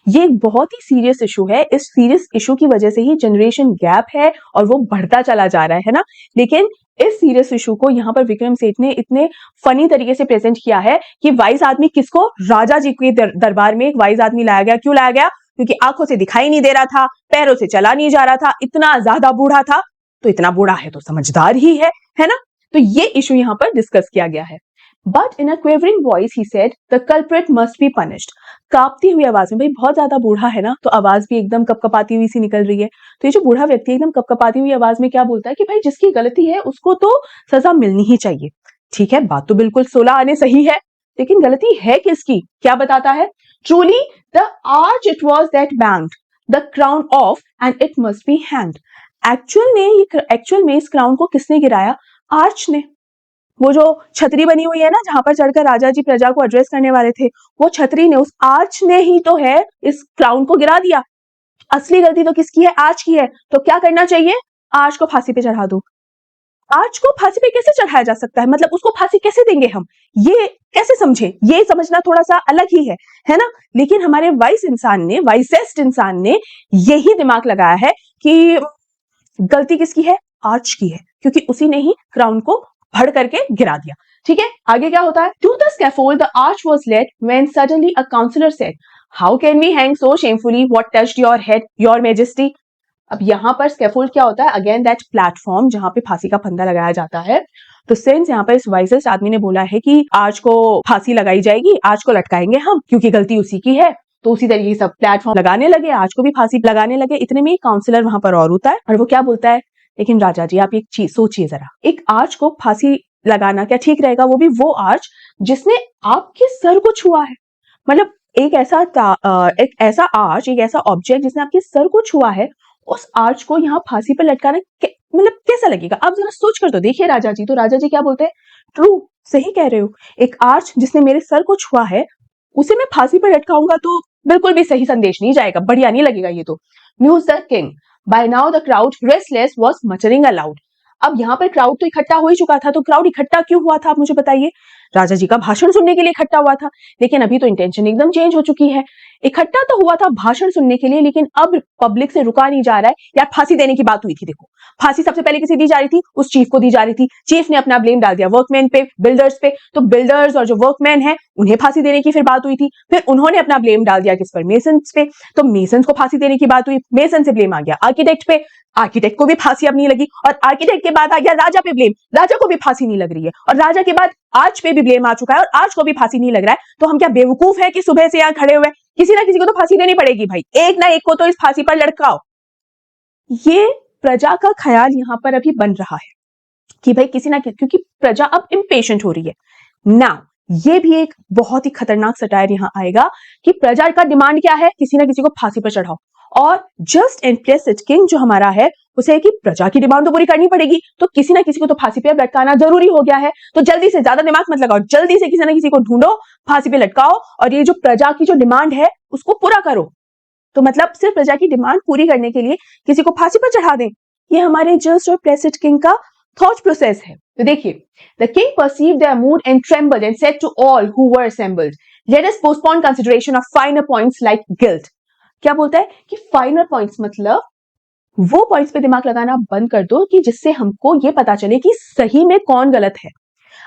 Speaker 1: ये एक बहुत ही सीरियस इशू है, इस सीरियस इशू की वजह से ही जनरेशन गैप है और वो बढ़ता चला जा रहा है ना। लेकिन इस सीरियस इशू को यहाँ पर विक्रम सेठ ने इतने फनी तरीके से प्रेजेंट किया है कि वाइज आदमी किसको, राजा जी के दरबार में एक वाइज आदमी लाया गया। क्यों लाया गया? क्योंकि आंखों से दिखाई नहीं दे रहा था, पैरों से चला नहीं जा रहा था, इतना ज्यादा बूढ़ा था। तो इतना बूढ़ा है तो समझदार ही है ना? तो ये इशू यहाँ पर डिस्कस किया गया है। But in a quavering voice he said the culprit must be punished. कांपती हुई आवाज में, भाई बहुत ज्यादा बूढ़ा है ना, तो आवाज भी एकदम कपकपाती हुई सी निकल रही है। तो ये जो बूढ़ा व्यक्ति एकदम कपकपाती हुई आवाज में क्या बोलता है कि भाई जिसकी गलती है उसको तो सजा मिलनी ही चाहिए। ठीक है, बात तो बिल्कुल 16 आने सही है, लेकिन गलती है किसकी? क्या बताता है? Truly the arch it was that banged the crown of and it must be hanged. Actual में इस क्राउन को किसने गिराया? आर्च ने। वो जो छतरी बनी हुई है ना, जहां पर चढ़कर राजा जी प्रजा को एड्रेस करने वाले थे, वो छतरी ने, उस आर्च ने ही तो है इस क्राउन को गिरा दिया। असली गलती तो किसकी है? आर्च की है। तो क्या करना चाहिए? आर्च को फांसी पे चढ़ा दो। आर्च को फांसी पे कैसे चढ़ाया जा सकता है? मतलब उसको फांसी कैसे देंगे हम? ये कैसे समझे? ये समझना थोड़ा सा अलग ही है ना? लेकिन हमारे वाइसेस्ट इंसान ने यही दिमाग लगाया है कि गलती किसकी है? आर्च की है, क्योंकि उसी ने ही क्राउन को भड़ करके गिरा दिया। ठीक है, आगे क्या होता है? To the scaffold the arch was led when suddenly a counsellor said, how can we hang so shamefully, what touched your head, your majesty. अब यहाँ पर स्कैफोल्ड क्या होता है? अगेन दैट प्लेटफॉर्म जहां पे फांसी का फंदा लगाया जाता है। तो सिंस यहाँ पर इस वाइसेस्ट आदमी ने बोला है कि आर्च को फांसी लगाई जाएगी, आर्च को लटकाएंगे हम, क्योंकि गलती उसी की है, तो उसी तरीके से सब प्लेटफॉर्म लगाने लगे, आज को भी फांसी लगाने लगे। इतने में काउंसलर वहां पर और होता है, और वो क्या बोलता है? लेकिन राजा जी आप एक चीज सोचिए जरा, एक आर्च को फांसी लगाना क्या ठीक रहेगा? वो भी वो आर्च जिसने आपके सर को छुआ है। मतलब एक ऐसा आर्च, एक ऐसा ऑब्जेक्ट जिसने आपके सर को छुआ है, उस आर्च को यहाँ फांसी पर लटकाना मतलब कैसा लगेगा? आप जरा सोच कर तो देखिए राजा जी। तो राजा जी क्या बोलते हैं? ट्रू, सही कह रहे हो, एक आर्च जिसने मेरे सर को छुआ है उसे मैं फांसी पर लटकाऊंगा तो बिल्कुल भी सही संदेश नहीं जाएगा, बढ़िया नहीं लगेगा ये तो। News the king, by now the crowd restless was muttering aloud. अब यहाँ पर क्राउड तो इकट्ठा हो ही चुका था, तो क्राउड इकट्ठा क्यों हुआ था आप मुझे बताइए? राजा जी का भाषण सुनने के लिए इकट्ठा हुआ था, लेकिन अभी तो इंटेंशन एकदम चेंज हो चुकी है। इकट्ठा तो हुआ था भाषण सुनने के लिए, लेकिन अब पब्लिक से रुका नहीं जा रहा है। यार फांसी देने की बात हुई थी, देखो फांसी सबसे पहले किसे दी जा रही थी? उस चीफ को दी जा रही थी। चीफ ने अपना ब्लेम डाल दिया वर्कमैन पे, बिल्डर्स पे। तो बिल्डर्स और जो वर्कमैन है उन्हें फांसी देने की फिर बात हुई थी। फिर उन्होंने अपना ब्लेम डाल दिया किस पर? मेसन्स पे। तो मेसन्स को फांसी देने की बात हुई, मेसन से ब्लेम आ गया आर्किटेक्ट पे, आर्किटेक्ट को भी फांसी अब नहीं लगी। और आर्किटेक्ट के बाद आ गया राजा पे ब्लेम, राजा को भी फांसी नहीं लग रही है। और राजा के बाद आर्च पे भी ब्लेम आ चुका है, और आर्च को भी फांसी नहीं लग रहा है। तो हम क्या बेवकूफ है कि सुबह से यहाँ खड़े हुए? किसी ना किसी को तो फांसी देनी पड़ेगी भाई, एक ना एक को तो इस फांसी पर लटकाओ। ये प्रजा का ख्याल यहाँ पर अभी बन रहा है कि भाई किसी ना किसी, क्योंकि प्रजा अब इम्पेशेंट हो रही है ना। ये भी एक बहुत ही खतरनाक सटायर यहाँ आएगा कि प्रजा का डिमांड क्या है? किसी ना किसी को फांसी पर चढ़ाओ। और जस्ट एंड प्लेसिड किंग जो हमारा है उसे कि प्रजा की डिमांड तो पूरी करनी पड़ेगी, तो किसी ना किसी को तो फांसी पे लटकाना जरूरी हो गया है। तो जल्दी से, ज्यादा दिमाग मत लगाओ, जल्दी से किसी ना किसी को ढूंढो, फांसी पे लटकाओ, और ये जो प्रजा की जो डिमांड है उसको पूरा करो। तो मतलब सिर्फ प्रजा की डिमांड पूरी करने के लिए किसी को फांसी पर चढ़ा दें, ये हमारे जस्ट और प्लेसिड किंग का थॉट प्रोसेस है। तो देखिए, the king perceived their mood and trembled and said to all who were assembled, let us postpone consideration of finer points like guilt. क्या बोलता है कि फाइनर पॉइंट्स मतलब वो पॉइंट्स पे दिमाग लगाना बंद कर दो कि जिससे हमको ये पता चले कि सही में कौन गलत है,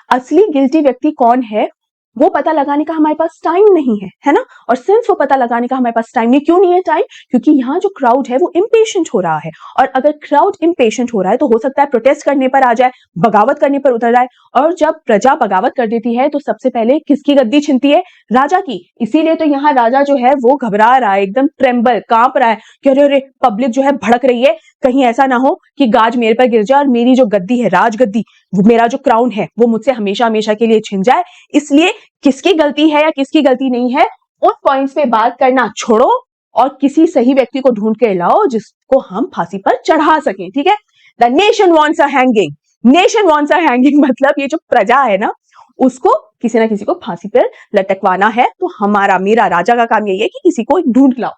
Speaker 1: असली गिल्टी व्यक्ति कौन है। वो पता लगाने का हमारे पास टाइम नहीं है ना? और सिंस वो पता लगाने का हमारे पास टाइम नहीं, क्यों नहीं है टाइम? क्योंकि यहाँ जो क्राउड है वो इम्पेशेंट हो रहा है, और अगर क्राउड इम्पेशेंट हो रहा है तो हो सकता है प्रोटेस्ट करने पर आ जाए, बगावत करने पर उतर जाए। और जब प्रजा बगावत कर देती है तो सबसे पहले किसकी गद्दी छिनती है? राजा की। इसीलिए तो यहाँ राजा जो है वो घबरा रहा है, एकदम ट्रेम्बल, कांप रहा है कि अरे अरे पब्लिक जो है भड़क रही है, कहीं ऐसा ना हो कि गाज मेरे पर गिर जाए और मेरी जो गद्दी है, राजगद्दी, मेरा जो क्राउन है वो मुझसे हमेशा हमेशा के लिए छिन जाए। इसलिए किसकी गलती है या किसकी गलती नहीं है, उन पॉइंट्स पे बात करना छोड़ो और किसी सही व्यक्ति को ढूंढ के लाओ जिसको हम फांसी पर चढ़ा सकें। ठीक है, the nation wants a hanging, nation wants a hanging मतलब ये जो प्रजा है ना उसको किसी ना किसी को फांसी पर लटकवाना है। तो मेरा राजा का काम यही है कि किसी को ढूंढ लाओ।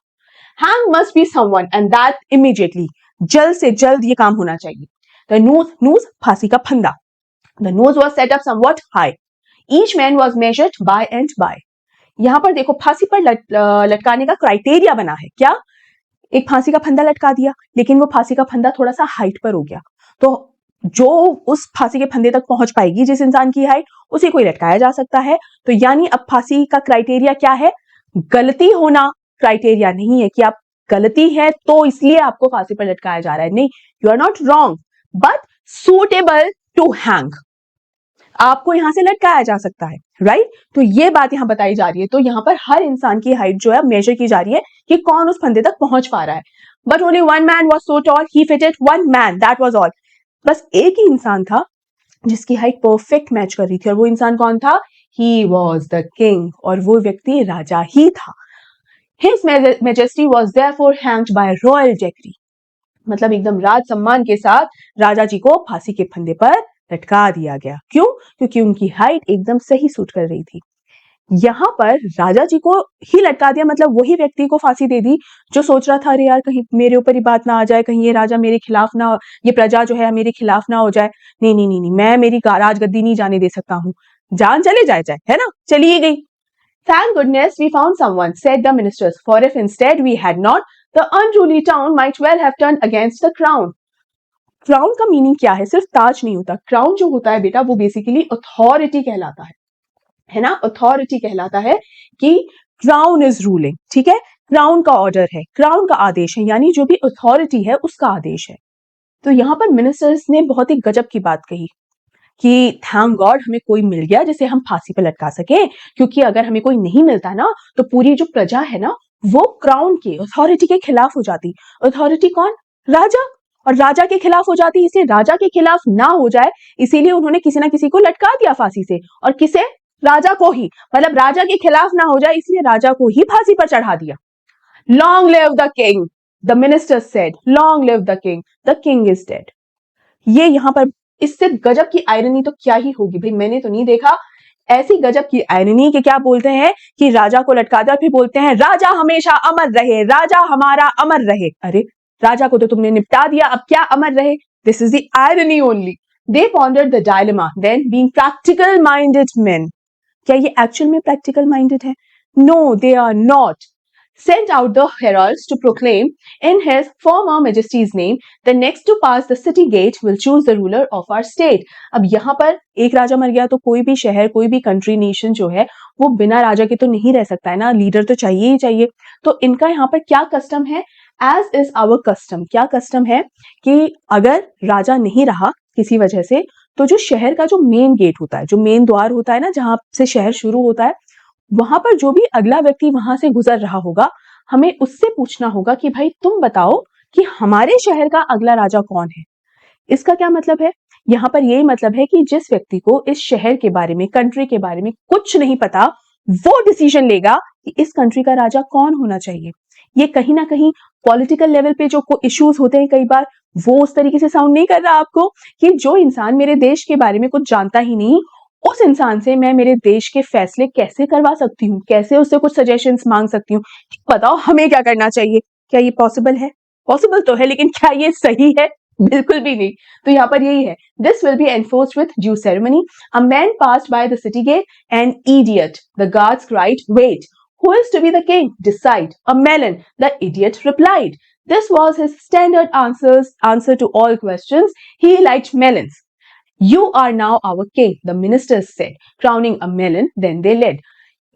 Speaker 1: Hang must be someone and that immediately, जल्द से जल्द ये काम होना चाहिए। द नोज फांसी का फंदा, the noose was set up somewhat high, each man was measured by and by. यहां पर देखो फांसी पर लटकाने का क्राइटेरिया बना है क्या? एक फांसी का फंदा लटका दिया, लेकिन वो फांसी का फंदा थोड़ा सा हाइट पर हो गया, तो जो उस फांसी के फंदे तक पहुंच पाएगी, जिस इंसान की हाइट, उसी को ही लटकाया जा सकता है। तो यानी अब फांसी का क्राइटेरिया क्या है? गलती होना क्राइटेरिया नहीं है कि आप गलती है तो इसलिए आपको फांसी पर लटकाया जा रहा है। नहीं, you are not wrong but suitable to hang, आपको यहां से लटकाया जा सकता है, राइट? तो ये बात यहां बताई जा रही है। तो यहां पर हर इंसान की हाइट जो है मेजर की जा रही है कि कौन उस फंदे तक पहुंच पा रहा है। But only one man was so tall, he fitted one man, that was all. बस एक ही इंसान था जिसकी हाइट परफेक्ट मैच कर रही थी, और वो इंसान कौन था? ही वॉज द किंग, और वो व्यक्ति राजा ही था। His Majesty was therefore hanged by royal decree, मतलब एकदम राज सम्मान के साथ राजा जी को फांसी के फंदे पर लटका दिया गया। क्यों? क्योंकि उनकी हाइट एकदम सही सूट कर रही थी। यहां पर राजा जी को ही लटका दिया, मतलब वही व्यक्ति को फांसी दे दी जो सोच रहा था अरे यार कहीं मेरे ऊपर ही बात ना आ जाए, कहीं ये राजा मेरे खिलाफ ना, ये प्रजा जो है मेरे खिलाफ ना हो जाए। नहीं नहीं नहीं नहीं, मैं मेरी राजगद्दी नहीं जाने दे सकता हूँ, जान चले जाए जाए, है ना, चली गई। Thank goodness we found someone, said the ministers, for if instead we had not, the unruly town might well have turned against the crown. Crown का मीनिंग क्या है? सिर्फ ताज नहीं होता। क्राउन जो होता है बेटा वो बेसिकली अथॉरिटी कहलाता है ना, अथॉरिटी कहलाता है कि क्राउन इज रूलिंग, ठीक है, क्राउन का ऑर्डर है, क्राउन का आदेश है, यानी जो भी अथॉरिटी है उसका आदेश है। तो यहां पर मिनिस्टर्स ने बहुत ही गजब की बात कही कि थैंक गॉड हमें कोई मिल गया जिसे हम फांसी पर लटका सके, क्योंकि अगर हमें कोई नहीं मिलता ना तो पूरी जो प्रजा है ना वो क्राउन के, अथॉरिटी के खिलाफ हो जाती। अथॉरिटी कौन? राजा, और राजा के खिलाफ हो जाती। इसलिए राजा के खिलाफ ना हो जाए इसीलिए उन्होंने किसी ना किसी को लटका दिया फांसी से, और किसे? राजा को ही, मतलब राजा के खिलाफ ना हो जाए इसलिए राजा को ही फांसी पर चढ़ा दिया। Long live the king, the minister said, long live the king is dead. ये यहां पर इससे गजब की आयरनी तो क्या ही होगी भाई, मैंने तो नहीं देखा ऐसी गजब की आयरनी कि क्या बोलते हैं कि राजा को लटका दिया, फिर बोलते हैं राजा हमेशा अमर रहे, राजा हमारा अमर रहे। अरे राजा को तो तुमने निपटा दिया, अब क्या अमर रहे? This is the irony only. They pondered the dilemma then, being practical minded men. क्या ये एक्चुअल में प्रैक्टिकल माइंडेड है? No, they are not. Sent out the heralds to proclaim in his former majesty's name, the next to pass the city gate will choose the ruler of our state. अब यहाँ पर एक राजा मर गया तो कोई भी शहर, कोई भी कंट्री, नेशन जो है वो बिना राजा के तो नहीं रह सकता है ना, लीडर तो चाहिए ही चाहिए। तो इनका यहाँ पर क्या कस्टम है? As is our custom. क्या कस्टम है कि अगर राजा नहीं रहा किसी वजह से, तो जो शहर का जो मेन गेट होता है, जो मेन द्वार होता है ना, जहां से शहर शुरू होता है, वहां पर जो भी अगला व्यक्ति वहां से गुजर रहा होगा, हमें उससे पूछना होगा कि भाई तुम बताओ कि हमारे शहर का अगला राजा कौन है। इसका क्या मतलब है? यहाँ पर यही मतलब है कि जिस व्यक्ति को इस शहर के बारे में, कंट्री के बारे में कुछ नहीं पता, वो डिसीजन लेगा कि इस कंट्री का राजा कौन होना चाहिए। ये कहीं ना कहीं पॉलिटिकल लेवल पे जो इश्यूज होते हैं कई बार, वो उस तरीके से साउंड नहीं कर रहा आपको कि जो इंसान मेरे देश के बारे में कुछ जानता ही नहीं, उस इंसान से मैं मेरे देश के फैसले कैसे करवा सकती हूँ, कैसे उससे कुछ सजेशंस मांग सकती हूँ, बताओ हमें क्या करना चाहिए। क्या ये पॉसिबल है? पॉसिबल तो है, लेकिन क्या ये सही है? बिल्कुल भी नहीं। तो यहाँ पर यही है, this will be enforced with due ceremony. A man passed by the city gate, an idiot, the guards cried, wait, who is to be the king? Decide. A melon, the idiot replied. This was his standard answer to all questions. He liked melons. You are now our king, the ministers said, crowning a melon, then they led.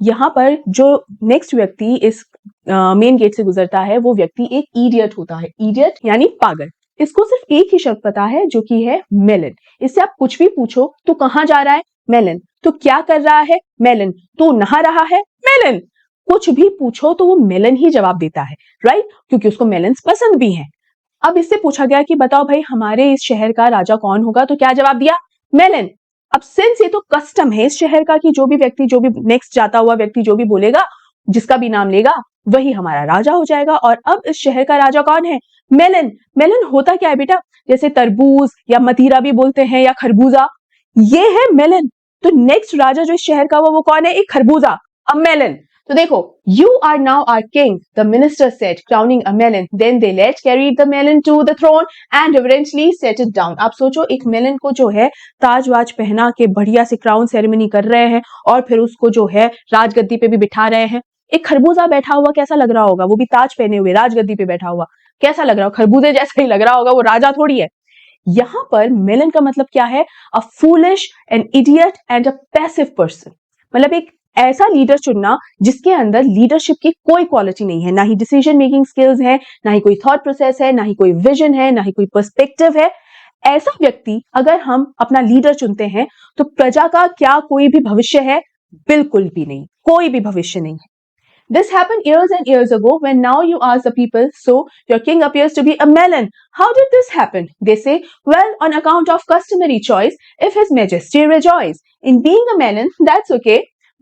Speaker 1: यहाँ पर जो next व्यक्ति इस main gate से गुजरता है वो व्यक्ति एक इडियट होता है। इडियट यानी पागल। इसको सिर्फ एक ही शब्द पता है जो कि है मेलन। इससे आप कुछ भी पूछो, तो कहाँ जा रहा है? मेलन। तो क्या कर रहा है? मेलन। तो नहा रहा है? मेलन। कुछ भी पूछो तो वो मेलन ही जवाब देता है, राइट? क्योंकि उसको मेलन्स पसंद भी हैं। अब इससे पूछा गया कि बताओ भाई हमारे इस शहर का राजा कौन होगा, तो क्या जवाब दिया? मेलन। अब सिंस ये तो कस्टम है इस शहर का कि जो भी व्यक्ति, जो भी नेक्स्ट जाता हुआ व्यक्ति जो भी बोलेगा, जिसका भी नाम लेगा, वही हमारा राजा हो जाएगा। और अब इस शहर का राजा कौन है? मेलन। मेलन होता क्या है बेटा? जैसे तरबूज या मतीरा भी बोलते हैं, या खरबूजा, ये है मेलन। तो नेक्स्ट राजा जो इस शहर का वो कौन है? एक खरबूजा, अ मेलन। तो देखो, you are now our king, the minister said, crowning a melon. Then they carried the melon to the throne and reverently set it down. आप सोचो, एक मेलन को जो है ताज वाज पहना के बढ़िया से क्राउन सेरेमनी कर रहे हैं और फिर उसको जो है राजगद्दी पे भी बिठा रहे हैं। एक खरबूजा बैठा हुआ कैसा लग रहा होगा? वो भी ताज पहने हुए राजगद्दी पे बैठा हुआ, कैसा लग रहा होगा? खरबूजे जैसा ही लग रहा होगा, वो राजा थोड़ी है। यहाँ पर मेलन का मतलब क्या है? A foolish, an idiot and a passive person. मतलब एक ऐसा लीडर चुनना जिसके अंदर लीडरशिप की कोई क्वालिटी नहीं है, ना ही डिसीजन मेकिंग स्किल्स है, ना ही कोई थॉट प्रोसेस है, ना ही कोई विजन है, ना ही कोई पर्सपेक्टिव है। ऐसा व्यक्ति अगर हम अपना लीडर चुनते हैं तो प्रजा का क्या कोई भी भविष्य है? बिल्कुल भी नहीं, कोई भी भविष्य नहीं है। This happened years and years ago when now you ask the people, so your king appears to be a melon. How did this happen? They say, well, on account of customary choice, if his majesty rejoice. In being a melon, that's okay.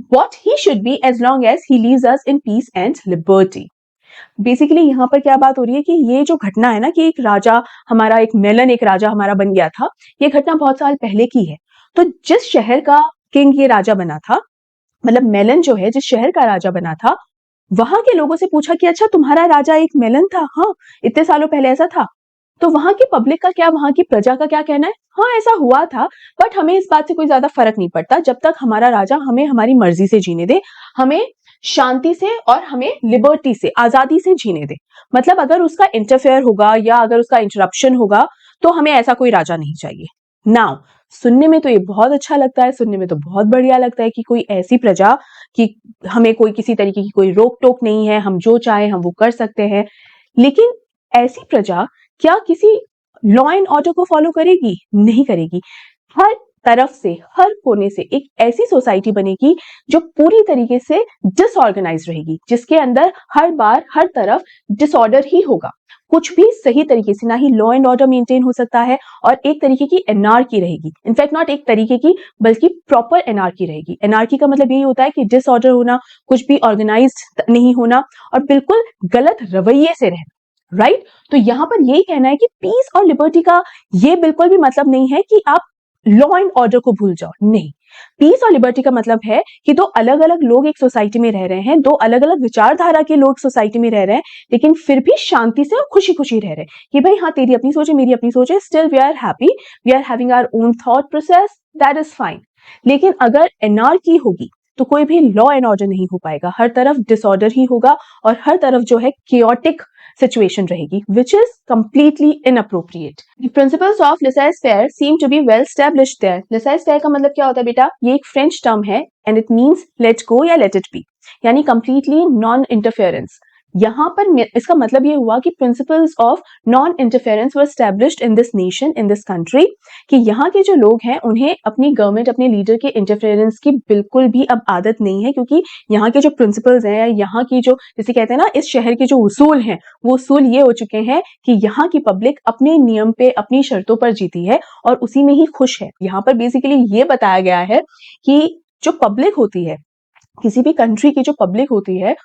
Speaker 1: What he should be as long as he leaves us in peace and liberty. Basically यहाँ पर क्या बात हो रही है कि ये जो घटना है ना कि एक राजा हमारा, एक मेलन एक राजा हमारा बन गया था, ये घटना बहुत साल पहले की है। तो जिस शहर का किंग ये राजा बना था, मतलब मेलन जो है जिस शहर का राजा बना था, वहां के लोगों से पूछा कि अच्छा तुम्हारा राजा एक मेलन था? हाँ, इतने सालों पहले ऐसा था। तो वहां की पब्लिक का क्या, वहां की प्रजा का क्या कहना है? हाँ, ऐसा हुआ था, बट हमें इस बात से कोई ज्यादा फर्क नहीं पड़ता जब तक हमारा राजा हमें हमारी मर्जी से जीने दे, हमें शांति से और हमें लिबर्टी से, आजादी से जीने दे। मतलब अगर उसका इंटरफेयर होगा या अगर उसका इंटरप्शन होगा तो हमें ऐसा कोई राजा नहीं चाहिए। नाउ सुनने में तो ये बहुत अच्छा लगता है, सुनने में तो बहुत बढ़िया लगता है कि कोई ऐसी प्रजा कि हमें कोई किसी तरीके की कोई रोक टोक नहीं है, हम जो चाहे हम वो कर सकते हैं। लेकिन ऐसी प्रजा क्या किसी लॉ एंड ऑर्डर को फॉलो करेगी? नहीं करेगी। हर तरफ से, हर कोने से एक ऐसी सोसाइटी बनेगी जो पूरी तरीके से डिसऑर्गेनाइज रहेगी, जिसके अंदर हर बार हर तरफ डिसऑर्डर ही होगा। कुछ भी सही तरीके से ना ही लॉ एंड ऑर्डर मेंटेन हो सकता है और एक तरीके की एनार्की रहेगी। इनफैक्ट नॉट एक तरीके की बल्कि प्रॉपर एनार्की रहेगी। एनार्की का मतलब यही होता है कि डिसऑर्डर होना, कुछ भी ऑर्गेनाइज्ड नहीं होना और बिल्कुल गलत रवैये से रहना, राइट? तो यहां पर यही कहना है कि पीस और लिबर्टी का ये बिल्कुल भी मतलब नहीं है कि आप लॉ एंड ऑर्डर को भूल जाओ, नहीं। पीस और लिबर्टी का मतलब है कि दो अलग अलग लोग एक सोसाइटी में रह रहे हैं, दो अलग अलग विचारधारा के लोग सोसाइटी में रह रहे हैं, लेकिन फिर भी शांति से और खुशी खुशी रह रहे हैं कि भाई हाँ, तेरी अपनी सोच है, मेरी अपनी सोच है, still we are happy, we are having our own thought process, that is fine. लेकिन अगर एनार्की होगी तो कोई भी लॉ एंड ऑर्डर नहीं हो पाएगा, हर तरफ डिसऑर्डर ही होगा और हर तरफ जो है chaotic situation रहेगी, which is completely inappropriate. The principles of laissez-faire seem to be well established there. Laissez-faire का मतलब क्या होता है बेटा? ये एक फ्रेंच टर्म है and it means let go या let it be, यानी completely non-interference. यहाँ पर इसका मतलब ये हुआ कि principles of non interference were established in this nation, in this country, कि यहाँ के जो लोग हैं उन्हें अपनी गवर्नमेंट, अपने लीडर के इंटरफेरेंस की बिल्कुल भी अब आदत नहीं है, क्योंकि यहाँ के जो प्रिंसिपल्स हैं, यहाँ की जो, जैसे कहते हैं ना, इस शहर के जो उसूल हैं, वो उसूल ये हो चुके हैं कि यहाँ की पब्लिक अपने नियम पे, अपनी शर्तों पर जीती है और उसी में ही खुश है। यहाँ पर बेसिकली ये बताया गया है कि जो पब्लिक होती है, किसी भी कंट्री की जो पब्लिक होती है,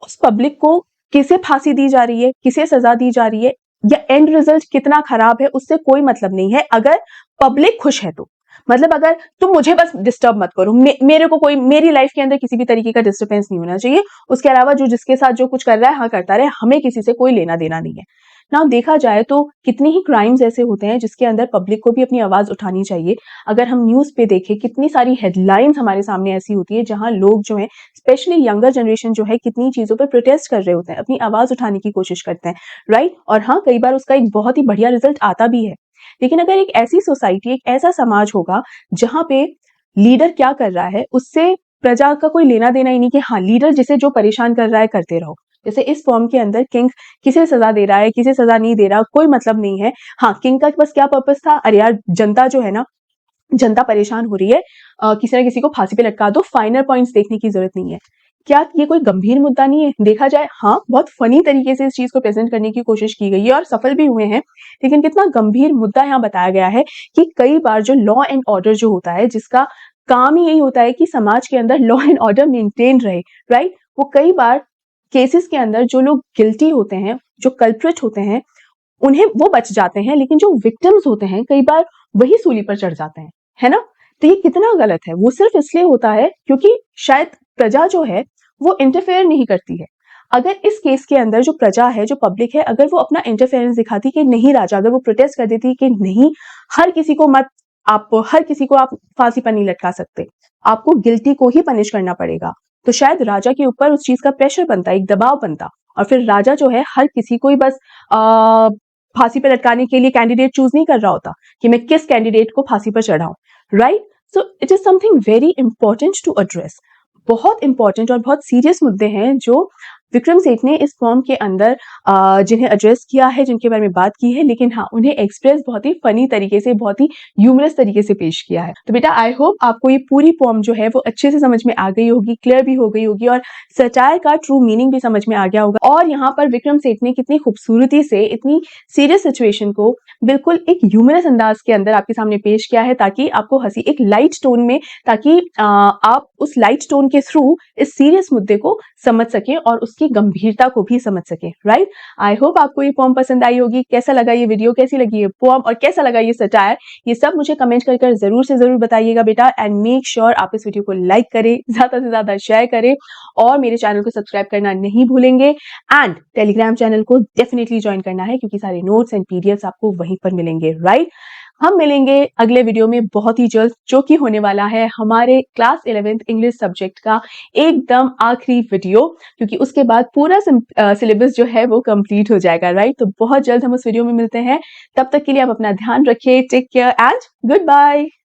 Speaker 1: उस पब्लिक को किसे फांसी दी जा रही है, किसे सजा दी जा रही है, या एंड रिजल्ट कितना खराब है, उससे कोई मतलब नहीं है अगर पब्लिक खुश है तो। मतलब अगर तुम मुझे बस डिस्टर्ब मत करो, मेरे को कोई, मेरी लाइफ के अंदर किसी भी तरीके का डिस्टर्बेंस नहीं होना चाहिए, उसके अलावा जो जिसके साथ जो कुछ कर रहा है हाँ करता रहे, हमें किसी से कोई लेना देना नहीं है ना। देखा जाए तो कितने ही क्राइम्स ऐसे होते हैं जिसके अंदर पब्लिक को भी अपनी आवाज उठानी चाहिए। अगर हम न्यूज पे देखें, कितनी सारी हेडलाइंस हमारे सामने ऐसी होती है जहां लोग जो है, स्पेशली यंगर जनरेशन जो है, कितनी चीजों पर प्रोटेस्ट कर रहे होते हैं, अपनी आवाज उठाने की कोशिश करते हैं, राइट? और हाँ, कई बार उसका एक बहुत ही बढ़िया रिजल्ट आता भी है। लेकिन अगर एक ऐसी सोसाइटी, एक ऐसा समाज होगा जहां पे लीडर क्या कर रहा है उससे प्रजा का कोई लेना देना ही नहीं, कि हाँ, लीडर जिसे जो परेशान कर रहा है करते रहो। जैसे इस फॉर्म के अंदर किंग किसे सजा दे रहा है, किसे सजा नहीं दे रहा, कोई मतलब नहीं है। हाँ, किंग का बस क्या पर्पस था, अरे यार जनता जो है ना, जनता परेशान हो रही है, किसी ना किसी को फांसी पे लटका दो, फाइनल पॉइंट्स देखने की जरूरत नहीं है। क्या ये कोई गंभीर मुद्दा नहीं है? देखा जाए हाँ, बहुत फनी तरीके से इस चीज को प्रेजेंट करने की कोशिश की गई है और सफल भी हुए हैं, लेकिन कितना गंभीर मुद्दा यहाँ बताया गया है कि कई बार जो लॉ एंड ऑर्डर जो होता है, जिसका काम ही यही होता है कि समाज के अंदर लॉ एंड ऑर्डर मेंटेन रहे, राइट, वो कई बार केसेस के अंदर जो लोग गिल्टी होते हैं, जो कल्प्रिट होते हैं, उन्हें वो बच जाते हैं, लेकिन जो विक्टिम्स होते हैं कई बार वही सूली पर चढ़ जाते हैं, है ना? तो ये कितना गलत है। वो सिर्फ इसलिए होता है क्योंकि शायद प्रजा जो है वो इंटरफेयर नहीं करती है। अगर इस केस के अंदर जो प्रजा है, जो पब्लिक है, अगर वो अपना इंटरफेरेंस दिखाती कि नहीं राजा, अगर वो प्रोटेस्ट कर देती कि नहीं, हर किसी को मत, आप हर किसी को आप फांसी पर नहीं लटका सकते, आपको गिल्टी को ही पनिश करना पड़ेगा, तो शायद राजा के ऊपर उस चीज का प्रेशर बनता, एक दबाव बनता, और फिर राजा जो है हर किसी को ही बस फांसी पर लटकाने के लिए कैंडिडेट चूज नहीं कर रहा होता कि मैं किस कैंडिडेट को फांसी पर चढ़ाऊं, right? So it is something very important to address. बहुत इंपॉर्टेंट और बहुत सीरियस मुद्दे हैं जो विक्रम सेठ ने इस फॉर्म के अंदर जिन्हें एड्रेस किया है, जिनके बारे में बात की है, लेकिन हाँ, उन्हें एक्सप्रेस बहुत ही फनी तरीके से, बहुत ही ह्यूमरस तरीके से पेश किया है। तो बेटा आई होप आपको ये पूरी फॉर्म जो है वो अच्छे से समझ में आ गई होगी, क्लियर भी हो गई होगी और सटायर का ट्रू मीनिंग भी समझ में आ गया होगा। और यहाँ पर विक्रम सेठ ने कितनी खूबसूरती से इतनी सीरियस सिचुएशन को बिल्कुल एक ह्यूमरस अंदाज के अंदर आपके सामने पेश किया है, ताकि आपको हंसी एक लाइट टोन में, ताकि आप उस लाइट टोन के थ्रू इस सीरियस मुद्दे को समझ सकें और उसकी गंभीरता को भी समझ सकें, राइट? आई होप आपको ये पोएम पसंद आई होगी। कैसा लगा ये वीडियो, कैसी लगी ये पोएम और कैसा लगा ये सटायर, ये सब मुझे कमेंट कर जरूर से जरूर बताइएगा बेटा। एंड मेक श्योर आप इस वीडियो को लाइक करें, ज्यादा से ज्यादा शेयर करें और मेरे चैनल को सब्सक्राइब करना नहीं भूलेंगे। एंड टेलीग्राम चैनल को डेफिनेटली ज्वाइन करना है, क्योंकि सारे नोट्स एंड पीडीएफ्स आपको वहीं पर मिलेंगे, राइट? हम मिलेंगे अगले वीडियो में बहुत ही जल्द, जो कि होने वाला है हमारे क्लास 11th इंग्लिश सब्जेक्ट का एकदम आखिरी वीडियो, क्योंकि उसके बाद पूरा सिलेबस जो है वो कंप्लीट हो जाएगा, राइट? तो बहुत जल्द हम उस वीडियो में मिलते हैं। तब तक के लिए आप अपना ध्यान रखिए। Take care and good bye.